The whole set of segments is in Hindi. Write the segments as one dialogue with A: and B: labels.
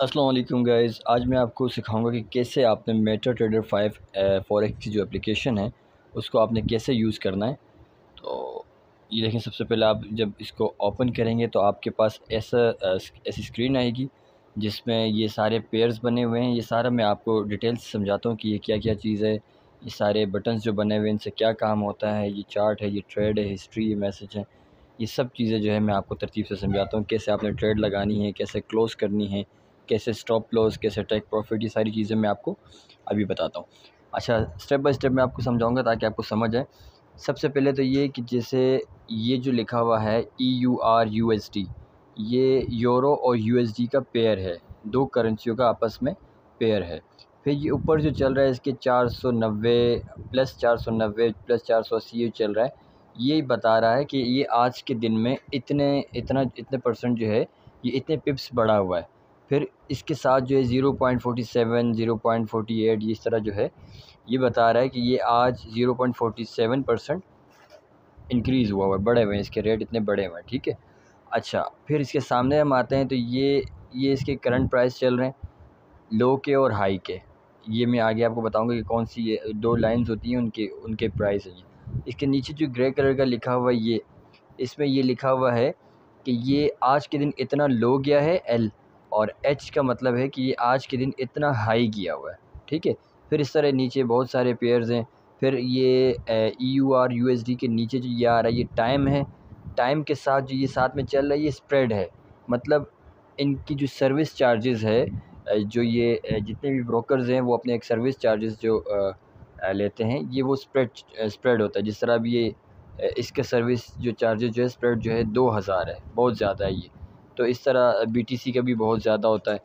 A: अस्सलाम वालेकुम गाइज़। आज मैं आपको सिखाऊंगा कि कैसे आपने मेटा ट्रेडर 5 फॉरेक्स की जो एप्लीकेशन है उसको आपने कैसे यूज़ करना है। तो ये देखें, सबसे पहले आप जब इसको ओपन करेंगे तो आपके पास ऐसी स्क्रीन आएगी जिसमें ये सारे पेयर्स बने हुए हैं। ये सारा मैं आपको डिटेल से समझाता हूँ कि ये क्या क्या चीज़ है। ये सारे बटन्स जो बने हुए हैं इनसे क्या काम होता है। ये चार्ट है, ये ट्रेड है, हिस्ट्री, ये मैसेज है। ये सब चीज़ें जो है मैं आपको तरतीब से समझाता हूँ, कैसे आपने ट्रेड लगानी है, कैसे क्लोज़ करनी है, कैसे स्टॉप लॉस, कैसे टेक प्रॉफिट, ये सारी चीज़ें मैं आपको अभी बताता हूँ। अच्छा, स्टेप बाय स्टेप मैं आपको समझाऊंगा ताकि आपको समझ आए। सबसे पहले तो ये कि जैसे ये जो लिखा हुआ है EUR USD, ये यूरो और USD का पेयर है, दो करेंसियों का आपस में पेयर है। फिर ये ऊपर जो चल रहा है इसके 490 प्लस 490 प्लस 480 ये चल रहा है। ये बता रहा है कि ये आज के दिन में इतने परसेंट जो है, ये इतने पिप्स बढ़ा हुआ है। फिर इसके साथ जो है 0.47 0.48 इस तरह जो है ये बता रहा है कि ये आज 0.47% इंक्रीज़ हुआ है, बढ़े हुए हैं इसके रेट, इतने बढ़े हुए हैं। ठीक है। अच्छा, फिर इसके सामने हम आते हैं तो ये इसके करंट प्राइस चल रहे हैं, लो के और हाई के। ये मैं आगे आपको बताऊंगा कि कौन सी ये दो लाइंस होती हैं, उनके उनके प्राइस हैं ये। इसके नीचे जो ग्रे कलर का लिखा हुआ है ये, इसमें ये लिखा हुआ है कि ये आज के दिन इतना लो गया है एल, और एच का मतलब है कि ये आज के दिन इतना हाई गया हुआ है। ठीक है। फिर इस तरह नीचे बहुत सारे पेयर्स हैं। फिर ये EUR USD के नीचे जो ये आ रहा है ये टाइम है। टाइम के साथ जो ये साथ में चल रहा है ये स्प्रेड है। मतलब इनकी जो सर्विस चार्जेस है, जो ये जितने भी ब्रोकर्स हैं वो अपने एक सर्विस चार्जेस जो लेते हैं, ये वो स्प्रेड होता है। जिस तरह अभी ये इसके सर्विस जो चार्जेस जो है स्प्रेड जो है 2000 है, बहुत ज़्यादा है ये। तो इस तरह BTC का भी बहुत ज़्यादा होता है।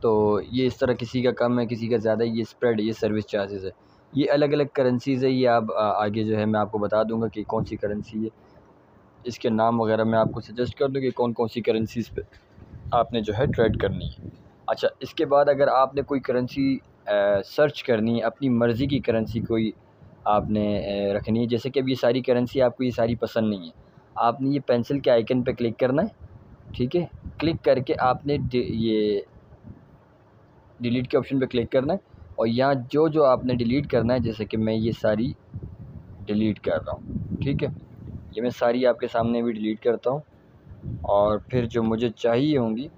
A: तो ये इस तरह किसी का कम है, किसी का ज़्यादा है, ये स्प्रेड, ये सर्विस चार्जेस है। ये अलग अलग करेंसीज़ है। ये आप आगे जो है मैं आपको बता दूंगा कि कौन सी करेंसी है, इसके नाम वगैरह मैं आपको सजेस्ट कर दूँ कि कौन कौन सी करेंसीज़ पे आपने जो है ट्रेड करनी है। अच्छा, इसके बाद अगर आपने कोई करेंसी सर्च करनी है, अपनी मर्ज़ी की करेंसी कोई आपने रखनी है, जैसे कि अब ये सारी करेंसी आपको ये सारी पसंद नहीं है, आपने ये पेंसिल के आइकन पे क्लिक करना है। ठीक है। क्लिक करके आपने ये डिलीट के ऑप्शन पे क्लिक करना है, और यहाँ जो जो आपने डिलीट करना है, जैसे कि मैं ये सारी डिलीट कर रहा हूँ। ठीक है। ये मैं सारी आपके सामने भी डिलीट करता हूँ, और फिर जो मुझे चाहिए होंगी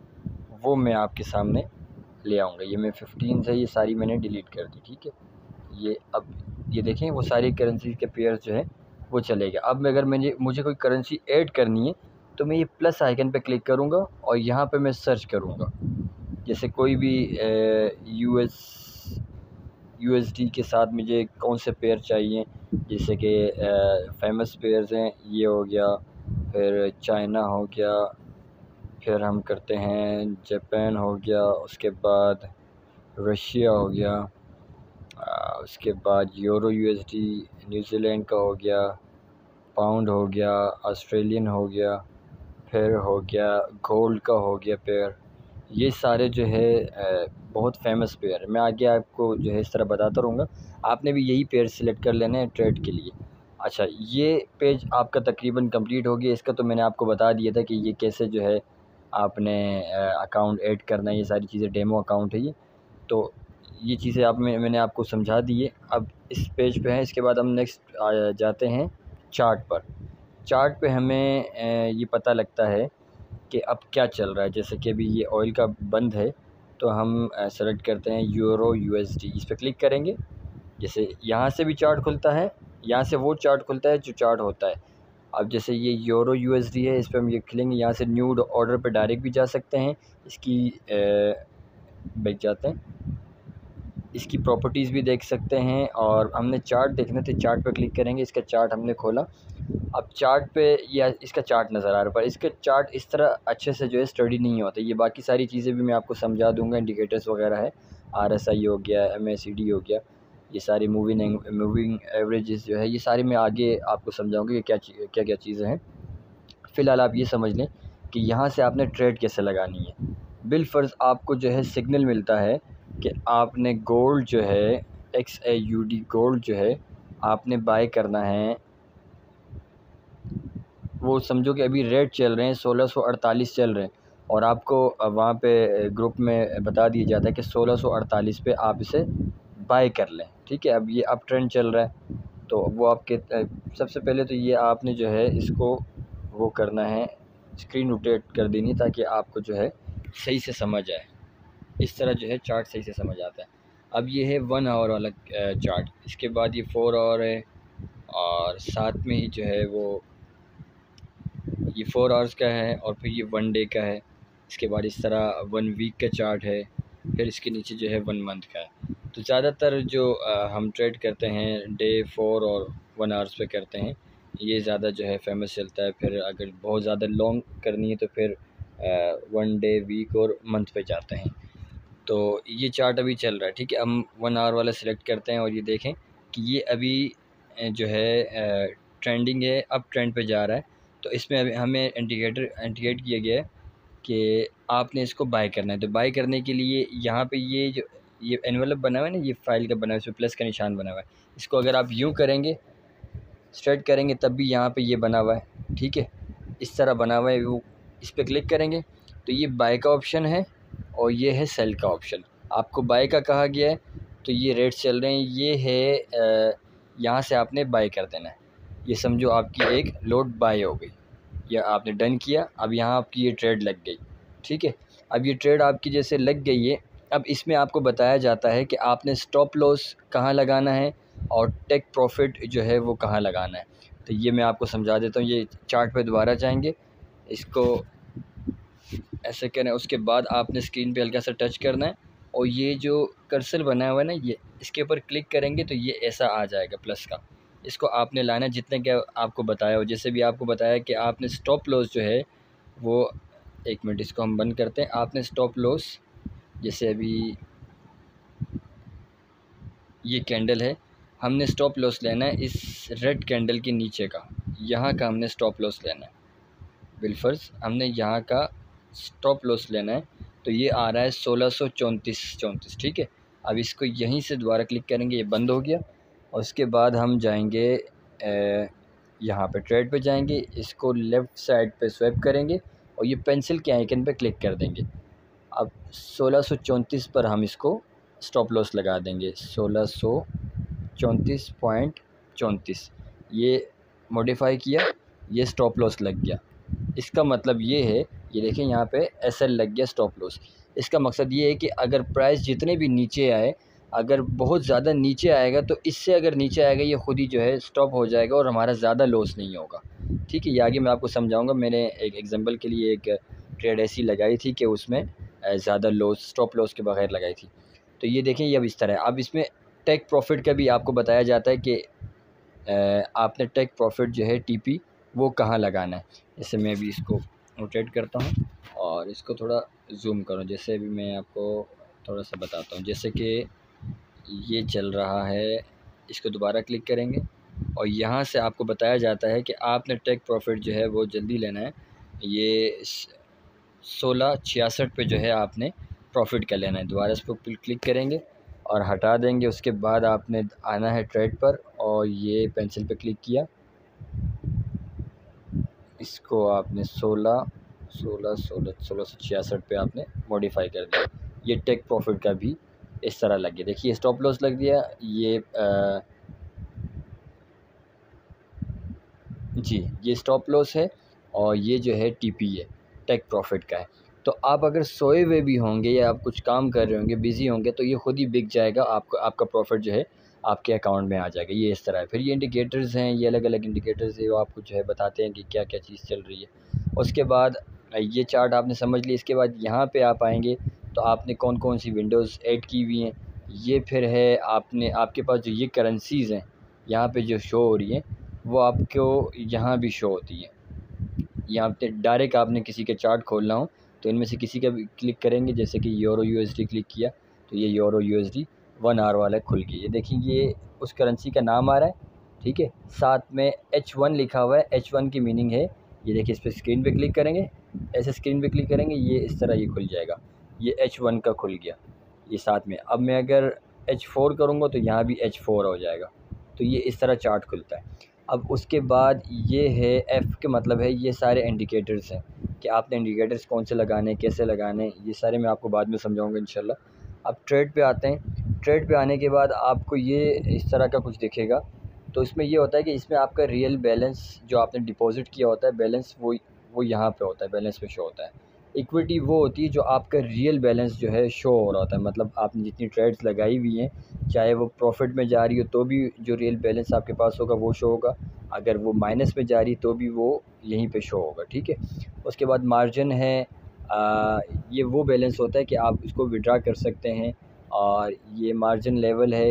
A: वो मैं आपके सामने ले आऊँगा। ये मैं 15 से ये सारी मैंने डिलीट कर दी। ठीक है। ये अब ये देखें, वो सारी करेंसी के पेयर्स जो है वो चले गए। अब अगर मुझे कोई करेंसी ऐड करनी है तो मैं ये प्लस आइकन पे क्लिक करूँगा और यहाँ पे मैं सर्च करूँगा। जैसे कोई भी USD के साथ मुझे कौन से पेयर चाहिए, जैसे कि फेमस पेयर्स हैं, ये हो गया, फिर चाइना हो गया, फिर हम करते हैं जापान हो गया, उसके बाद रशिया हो गया, उसके बाद यूरो USD न्यूजीलैंड का हो गया, पाउंड हो गया, ऑस्ट्रेलियन हो गया, फिर हो गया गोल्ड का हो गया पेयर। ये सारे जो है बहुत फेमस पेयर है। मैं आगे आपको जो है इस तरह बताता रहूँगा, आपने भी यही पेयर सिलेक्ट कर लेना है ट्रेड के लिए। अच्छा, ये पेज आपका तकरीबन कंप्लीट हो गया। इसका तो मैंने आपको बता दिया था कि ये कैसे जो है आपने अकाउंट ऐड करना है, ये सारी चीज़ें डेमो अकाउंट है ये। तो ये चीज़ें मैंने आपको समझा दी है। अब इस पेज पे हैं। इसके बाद हम नेक्स्ट जाते हैं चार्ट पर। चार्ट पे हमें ये पता लगता है कि अब क्या चल रहा है। जैसे कि अभी ये ऑयल का बंद है, तो हम सेलेक्ट करते हैं यूरो USD, इस पर क्लिक करेंगे। जैसे यहाँ से भी चार्ट खुलता है, यहाँ से वो चार्ट खुलता है जो चार्ट होता है। अब जैसे ये यूरो USD है, इस पर हम ये खिलेंगे, यहाँ से न्यू ऑर्डर पे डायरेक्ट भी जा सकते हैं। इसकी बैठ जाते हैं, इसकी प्रॉपर्टीज़ भी देख सकते हैं, और हमने चार्ट देखना तो चार्ट पर क्लिक करेंगे। इसका चार्ट हमने खोला। अब चार्ट पे या इसका चार्ट नज़र आ रहा है, पर इसका चार्ट इस तरह अच्छे से जो है स्टडी नहीं होता। ये बाकी सारी चीज़ें भी मैं आपको समझा दूंगा, इंडिकेटर्स वगैरह है, RSI हो गया, MACD हो गया, ये सारी मूविंग एवरेजेस जो है, ये सारी मैं आगे आपको समझाऊंगा कि क्या क्या चीज़ें हैं। फ़िलहाल आप ये समझ लें कि यहाँ से आपने ट्रेड कैसे लगानी है। बिलफ़र्ज़ आपको जो है सिग्नल मिलता है कि आपने गोल्ड जो है XAUD गोल्ड जो है आपने बाय करना है। वो समझो कि अभी रेट चल रहे हैं 1648 चल रहे हैं, और आपको वहाँ पे ग्रुप में बता दिया जाता है कि 1648 पे आप इसे बाय कर लें। ठीक है, अब ये अप ट्रेंड चल रहा है, तो वो आपके सबसे पहले तो ये आपने जो है इसको वो करना है, स्क्रीन रोटेट कर देनी, ताकि आपको जो है सही से समझ आए। इस तरह जो है चार्ट सही से समझ आता है। अब ये है 1 आवर वाला चार्ट, इसके बाद ये 4 आवर है, और साथ में ही जो है वो ये 4 आवर्स का है, और फिर ये 1 डे का है। इसके बाद इस तरह 1 वीक का चार्ट है, फिर इसके नीचे जो है 1 मंथ का है। तो ज़्यादातर जो हम ट्रेड करते हैं डे 4 और 1 आवर्स पे करते हैं, ये ज़्यादा जो है फेमस चलता है। फिर अगर बहुत ज़्यादा लॉन्ग करनी है तो फिर 1 डे, वीक और मंथ पे जाते हैं। तो ये चार्ट अभी चल रहा है। ठीक है, हम 1 आवर वाला सिलेक्ट करते हैं और ये देखें कि ये अभी जो है ट्रेंडिंग है, अप ट्रेंड पे जा रहा है। तो इसमें अभी हमें इंडिकेट किया गया है कि आपने इसको बाय करना है। तो बाय करने के लिए यहाँ पे ये जो ये एनवेलप बना हुआ है ना, ये फाइल का बना हुआ है, इसमें प्लस का निशान बना हुआ है। इसको अगर आप यूँ करेंगे, स्ट्रेट करेंगे, तब भी यहाँ पे ये बना हुआ है। ठीक है, इस तरह बना हुआ है। वो इस पर क्लिक करेंगे तो ये बाय का ऑप्शन है और ये है सेल का ऑप्शन। आपको बाय का कहा गया है, तो ये रेट चल रहे हैं, ये है यहाँ से आपने बाय कर देना है। ये समझो आपकी एक लोड बाय हो गई, या आपने डन किया, अब यहाँ आपकी ये ट्रेड लग गई। ठीक है, अब ये ट्रेड आपकी जैसे लग गई है, अब इसमें आपको बताया जाता है कि आपने स्टॉप लॉस कहाँ लगाना है और टेक प्रॉफिट जो है वो कहाँ लगाना है। तो ये मैं आपको समझा देता हूँ। ये चार्ट पे दोबारा जाएंगे, इसको ऐसे करें, उसके बाद आपने स्क्रीन पे हल्का सा टच करना है, और ये जो कर्सर बना हुआ है ना, ये इसके ऊपर क्लिक करेंगे तो ये ऐसा आ जाएगा प्लस का। इसको आपने लाना है जितने का आपको बताया हो। जैसे भी आपको बताया कि आपने स्टॉप लॉस जो है वो, एक मिनट इसको हम बंद करते हैं। आपने स्टॉप लॉस, जैसे अभी ये कैंडल है, हमने स्टॉप लॉस लेना है इस रेड कैंडल के नीचे का, यहाँ का हमने स्टॉप लॉस लेना है। बिलफर्ज हमने यहाँ का स्टॉप लॉस लेना है, तो ये आ रहा है 1634। ठीक है, अब इसको यहीं से दोबारा क्लिक करेंगे, ये बंद हो गया। और उसके बाद हम जाएंगे यहाँ पे ट्रेड पे जाएंगे, इसको लेफ़्ट साइड पे स्वैप करेंगे और ये पेंसिल के आइकन पे क्लिक कर देंगे। अब 1634 पर हम इसको स्टॉप लॉस लगा देंगे, 1634.34। ये मॉडिफाई किया, ये स्टॉप लॉस लग गया। इसका मतलब ये है, ये देखें यहाँ पे एसएल लग गया स्टॉप लॉस। इसका मकसद ये है कि अगर प्राइस जितने भी नीचे आए, अगर बहुत ज़्यादा नीचे आएगा तो इससे अगर नीचे आएगा ये खुद ही जो है स्टॉप हो जाएगा और हमारा ज़्यादा लॉस नहीं होगा। ठीक है, ये आगे मैं आपको समझाऊंगा। मैंने एक एग्जांपल के लिए एक ट्रेड ऐसी लगाई थी कि उसमें ज़्यादा लॉस, स्टॉप लॉस के बगैर लगाई थी। तो ये देखें, ये अब इस तरह है। अब इसमें टेक प्रॉफिट का भी आपको बताया जाता है कि आपने टेक प्रॉफिट जो है टीपी वो कहाँ लगाना है। जैसे मैं अभी इसको रोटेट करता हूँ और इसको थोड़ा जूम करूँ, जैसे अभी मैं आपको थोड़ा सा बताता हूँ। जैसे कि ये चल रहा है, इसको दोबारा क्लिक करेंगे और यहाँ से आपको बताया जाता है कि आपने टेक प्रॉफिट जो है वो जल्दी लेना है। ये 1666 पे जो है आपने प्रॉफिट का लेना है। दोबारा इस पर क्लिक करेंगे और हटा देंगे। उसके बाद आपने आना है ट्रेड पर और ये पेंसिल पे क्लिक किया, इसको आपने 1666 पे आपने मॉडिफाई कर दिया। ये टेक प्रॉफिट का भी इस तरह लग गया। देखिए स्टॉप लॉस लग दिया, ये जी ये स्टॉप लॉस है और ये जो है टीपी है, टेक प्रॉफिट का है। तो आप अगर सोए हुए भी होंगे या आप कुछ काम कर रहे होंगे, बिज़ी होंगे, तो ये खुद ही बिक जाएगा, आपको आपका प्रॉफिट जो है आपके अकाउंट में आ जाएगा। ये इस तरह है। फिर ये इंडिकेटर्स हैं, ये अलग अलग इंडिकेटर्स है, वो आपको जो है बताते हैं कि क्या क्या चीज़ चल रही है। उसके बाद ये चार्ट आपने समझ लिया। इसके बाद यहाँ पे आप आएंगे तो आपने कौन कौन सी विंडोज़ ऐड की हुई हैं, ये फिर है आपने, आपके पास जो ये करेंसीज़ हैं यहाँ पे जो शो हो रही हैं वो आपको यहाँ भी शो होती है। यहाँ पे डायरेक्ट आपने किसी के चार्ट खोलना हो तो इनमें से किसी का भी क्लिक करेंगे, जैसे कि यूरो यूएसडी क्लिक किया तो ये यूरो यूएसडी 1 आवर वाला खुल गया। ये देखिए ये उस करेंसी का नाम आ रहा है। ठीक है, साथ में H1 लिखा हुआ है। H1 की मीनिंग है, ये देखिए इस पर स्क्रीन पे क्लिक करेंगे, ऐसे स्क्रीन पे क्लिक करेंगे, ये इस तरह ये खुल जाएगा। ये H1 का खुल गया ये साथ में। अब मैं अगर H4 करूँगा तो यहाँ भी H4 हो जाएगा। तो ये इस तरह चार्ट खुलता है। अब उसके बाद ये है F के मतलब है ये सारे इंडिकेटर्स हैं। कि आपने इंडिकेटर्स कौन से लगाने, कैसे लगाने, ये सारे मैं आपको बाद में समझाऊंगा इंशाल्लाह। अब ट्रेड पे आते हैं। ट्रेड पे आने के बाद आपको ये इस तरह का कुछ दिखेगा। तो इसमें ये होता है कि इसमें आपका रियल बैलेंस जो आपने डिपॉज़िट किया होता है, बैलेंस वो यहाँ पे होता है, बैलेंस पे शो होता है। इक्विटी वो होती है जो आपका रियल बैलेंस जो है शो हो रहा होता है, मतलब आपने जितनी ट्रेड्स लगाई हुई हैं, चाहे वो प्रॉफिट में जा रही हो तो भी जो रियल बैलेंस आपके पास होगा वो शो होगा, अगर वो माइनस में जा रही तो भी वो यहीं पे शो होगा, ठीक है। उसके बाद मार्जिन है, ये वो बैलेंस होता है कि आप इसको विड्रा कर सकते हैं, और ये मार्जिन लेवल है,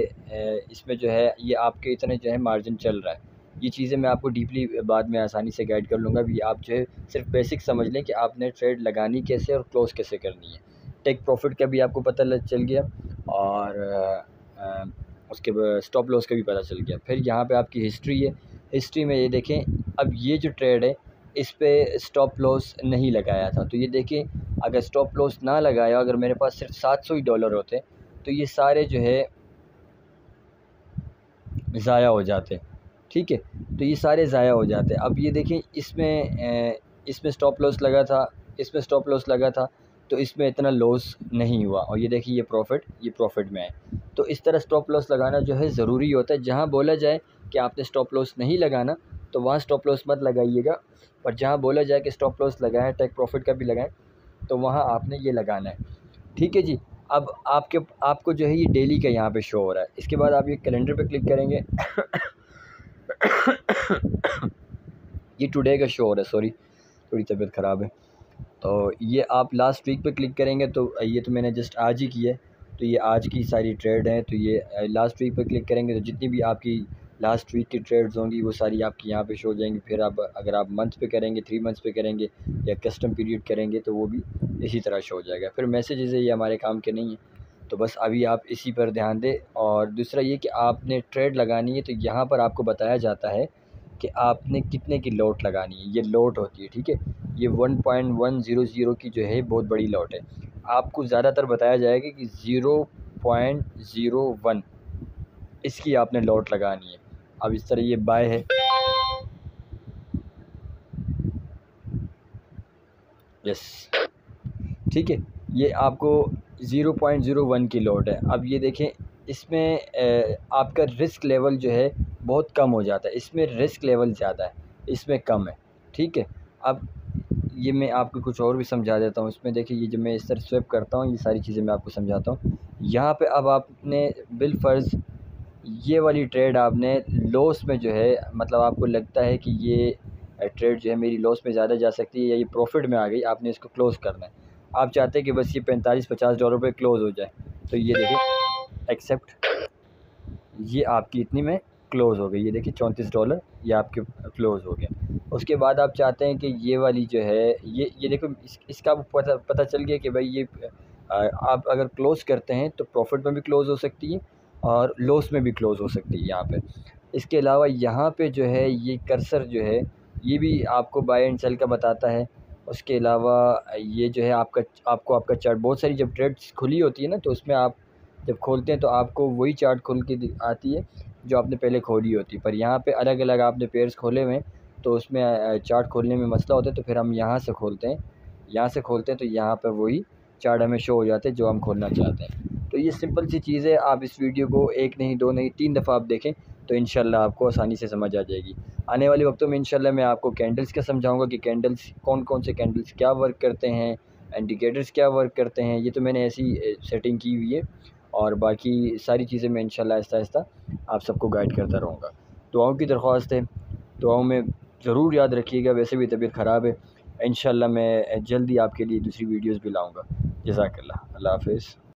A: इसमें जो है ये आपके इतने जो है मार्जिन चल रहा है। ये चीज़ें मैं आपको डीपली बाद में आसानी से गाइड कर लूँगा। अभी आप जो है सिर्फ बेसिक समझ लें कि आपने ट्रेड लगानी कैसे और क्लोज़ कैसे करनी है। टेक प्रॉफिट का भी आपको पता चल गया, और उसके बाद स्टॉप लॉस का भी पता चल गया। फिर यहाँ पे आपकी हिस्ट्री है। हिस्ट्री में ये देखें, अब ये जो ट्रेड है इस पे स्टॉप लॉस नहीं लगाया था, तो ये देखें अगर स्टॉप लॉस ना लगाया, अगर मेरे पास सिर्फ $700 होते तो ये सारे जो है ज़ाया हो जाते, ठीक है। तो ये सारे ज़ाया हो जाते। अब ये देखें इसमें स्टॉप लॉस लगा था, इसमें स्टॉप लॉस लगा था, तो इसमें इतना लॉस नहीं हुआ, और ये देखिए ये प्रॉफिट में है। तो इस तरह स्टॉप लॉस लगाना जो है ज़रूरी होता है। जहाँ बोला जाए कि आपने स्टॉप लॉस नहीं लगाना तो वहाँ स्टॉप लॉस मत लगाइएगा, पर जहाँ बोला जाए कि स्टॉप लॉस लगाएं, टेक प्रॉफिट का भी लगाएं, तो वहाँ आपने ये लगाना है, ठीक है जी। अब आपको जो है ये डेली का यहाँ पे शो हो रहा है। इसके बाद आप ये कैलेंडर पे क्लिक करेंगे ये टुडे का शो हो रहा है, सॉरी थोड़ी तबीयत ख़राब है। तो ये आप लास्ट वीक पे क्लिक करेंगे, तो ये तो मैंने जस्ट आज ही की है, तो ये आज की सारी ट्रेड हैं। तो ये लास्ट वीक पे क्लिक करेंगे तो जितनी भी आपकी लास्ट वीक की ट्रेड्स होंगी वो सारी आपकी यहाँ पे शो हो जाएंगी। फिर आप अगर आप मंथ पे करेंगे, 3 मंथ्स पे करेंगे, या कस्टम पीरियड करेंगे, तो वो भी इसी तरह शो हो जाएगा। फिर मैसेजेस है, ये हमारे काम के नहीं हैं, तो बस अभी आप इसी पर ध्यान दें। और दूसरा ये कि आपने ट्रेड लगानी है, तो यहाँ पर आपको बताया जाता है कि आपने कितने की लॉट लगानी है। ये लॉट होती है, ठीक है। ये 1.100 की जो है बहुत बड़ी लॉट है। आपको ज़्यादातर बताया जाएगा कि 0.01 इसकी आपने लॉट लगानी है। अब इस तरह ये बाय है, यस, ठीक है। ये आपको 0.01 की लॉट है। अब ये देखें, इसमें आपका रिस्क लेवल जो है बहुत कम हो जाता है, इसमें रिस्क लेवल ज़्यादा है, इसमें कम है, ठीक है। अब ये मैं आपको कुछ और भी समझा देता हूँ। इसमें देखिए, ये जब मैं इस तरह स्वेप करता हूँ, ये सारी चीज़ें मैं आपको समझाता हूँ। यहाँ पे अब आपने बिलफ़र्ज़ ये वाली ट्रेड आपने लॉस में जो है, मतलब आपको लगता है कि ये ट्रेड जो है मेरी लॉस में ज़्यादा जा सकती है या ये प्रॉफिट में आ गई, आपने इसको क्लोज़ करना है। आप चाहते हैं कि बस ये $45-50 पे क्लोज़ हो जाए, तो ये देखिए एक्सेप्ट, ये आपकी इतनी में क्लोज़ हो गई। ये देखिए $34 ये आपके क्लोज़ हो गया। उसके बाद आप चाहते हैं कि ये वाली जो है ये देखो, इसका पता चल गया कि भाई ये आप अगर क्लोज़ करते हैं तो प्रॉफिट में भी क्लोज़ हो सकती है और लॉस में भी क्लोज़ हो सकती है यहाँ पे। इसके अलावा यहाँ पे जो है ये कर्सर जो है ये भी आपको बाय एंड सेल का बताता है। उसके अलावा ये जो है आपका चार्ट, बहुत सारी जब ट्रेड्स खुली होती है ना, तो उसमें आप जब खोलते हैं तो आपको वही चार्ट खुल के आती है जो आपने पहले खोली होती है। पर यहाँ पे अलग अलग आपने पेयर्स खोले हुए हैं, तो उसमें चार्ट खोलने में मसला होता है। तो फिर हम यहाँ से खोलते हैं, तो यहाँ पर वही चार्ट हमें शो हो जाते हैं जो हम खोलना चाहते हैं। तो ये सिंपल सी चीज़ है। आप इस वीडियो को 1 नहीं 2 नहीं 3 दफ़ा आप देखें तो इंशाल्लाह आपको आसानी से समझ आ जाएगी। आने वाले वक्तों में इंशाल्लाह मैं आपको कैंडल्स का समझाऊंगा कि कैंडल्स कौन से कैंडल्स क्या वर्क करते हैं, इंडिकेटर्स क्या वर्क करते हैं। ये तो मैंने ऐसी सेटिंग की हुई है, और बाकी सारी चीज़ें मैं इंशाल्लाह आहिस्ता आहिस्ता आप सबको गाइड करता रहूँगा। दुआओं की दरख्वास्त है, दुआओं में ज़रूर याद रखिएगा। वैसे भी तबीयत ख़राब है, इंशाल्लाह मैं जल्दी आपके लिए दूसरी वीडियोज़ भी लाऊँगा। जज़ाकल्लाह, अल्लाह हाफ़िज़।